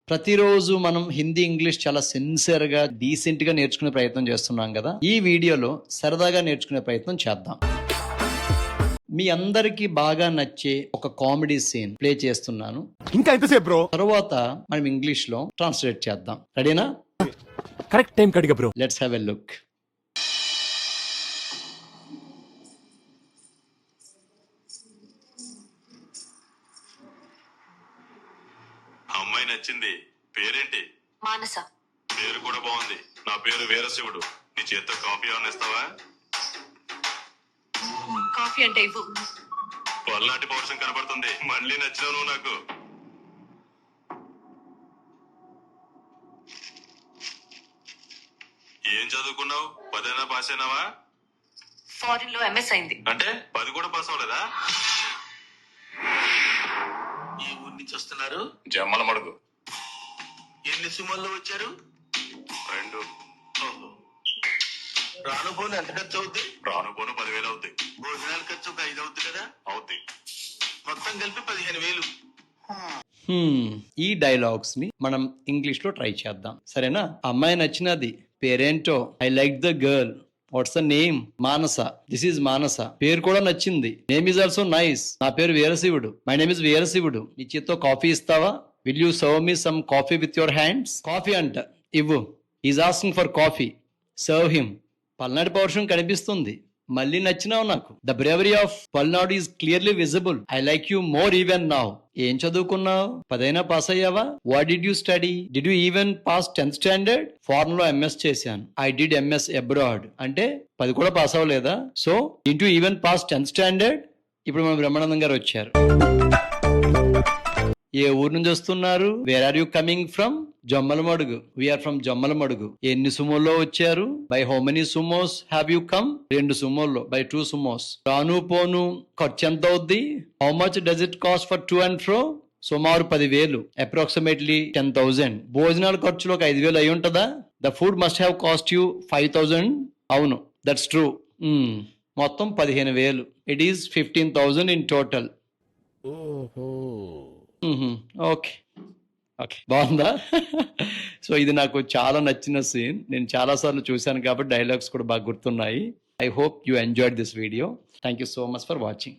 ప్రతిరోజు మనం హిందీ ఇంగ్లీష్ చాలా సిన్సియర్ గా డీసెంట్ గా నేర్చుకునే ప్రయత్నం చేస్తున్నాం కదా. ఈ వీడియోలో సరదాగా నేర్చుకునే ప్రయత్నం చేద్దాం. మీ అందరికి బాగా నచ్చే ఒక కామెడీ సీన్ ప్లే చేస్తున్నాను. ఇంకా ఎంతసేపు బ్రో? తర్వాత మనం ఇంగ్లీష్ లో ట్రాన్స్లేట్ చేద్దాం. రెడీనా? కరెక్ట్ టైం కడిగా bro. Let's have a look. అమ్మాయి నచ్చింది. పేరేంటి? మానస. పేరు కూడా బాగుంది. నా పేరు వీరశివుడు. నీ చేత్తో కాఫీ ఏమైనా ఇస్తావా? కాఫీ అంటే ఇవ్వు. పల్నాటి పౌరుషం కనబడుతుంది. మళ్ళీ నచ్చినావు నువ్వు నాకు. ఏం చదువుకున్నావు? 10 పాస్ అయినావా? ఫారిన్ లో ఎంఎస్ అయింది. అంటే 10 కూడా పాస్ అవ్వలేదా? ఏ ఊరి నుంచి వస్తున్నారు? జమ్మల మడుగు. ఎన్ని సుమాల్లో వచ్చారు? 2. రాను పోను ఎంత ఖర్చు అవుద్ది? రాను పోను 10,000 అవుద్ది. భోజనాల ఖర్చు ఒక 5 అవుద్ది కదా? అవుద్ది. మొత్తం కలిపి 15,000. ఈ డైలాగ్స్ ని మనం ఇంగ్లీష్ లో ట్రై చేద్దాం, సరేనా? అమ్మాయి నచ్చినది. పేరేంటో? I like the girl. What's the name? Manasa. This is Manasa. పేరు కూడా నచ్చింది. Name is also nice. నా పేరు Veerashivudu. My name is Veerashivudu. నీ చేత్తో కాఫీ ఇస్తావా? Will you serve me some coffee with your hands? Coffee అంట, ఇవ్వు. Is asking for coffee. Serve him. Palnadu పౌరుషం కనిపిస్తుంది. మళ్ళీ నచ్చినావు నాకు. The bravery of Palnadu is clearly visible. I like you more even now. ఏం చదువుకున్నావు? 10 పాస్ అయ్యావా? What did you study? Did you even pass 10th standard? Foreign లో ఎంఎస్ చేశాను. I did MS abroad. అంటే 10 కూడా పాస్ అవ్వలేదా? So did you even pass 10th standard? ఇప్పుడు మన బ్రహ్మానందం గారు వచ్చారు. ఏ ఊరు నుంచి వస్తున్నారు? Where are you coming from? Jammalamadugu. We're from Jammalamadugu. ఎన్ని సుమోల్లో వచ్చారు? By how many Sumos have you come? 2 సుమోల్లో. By 2 Sumos. రాను పోను ఖర్చు ఎంత అవుద్ది? How much does it cost for to and fro? సుమారు 10,000. అప్రాక్సిమేట్లీ 10,000. భోజనాల ఖర్చులో ఒక 5,000 అయి ఉంటుందా? The food must have cost you 5,000. అవును, దట్స్ ట్రూ. మొత్తం 15,000. It is 15,000 in total. Okay okay, బాగుందా? సో ఇది నాకు చాలా నచ్చిన సీన్. నేను చాలా సార్లు చూశాను కాబట్టి డైలాగ్స్ కూడా బాగా గుర్తున్నాయి. I hope you enjoyed this video. Thank you so much for watching.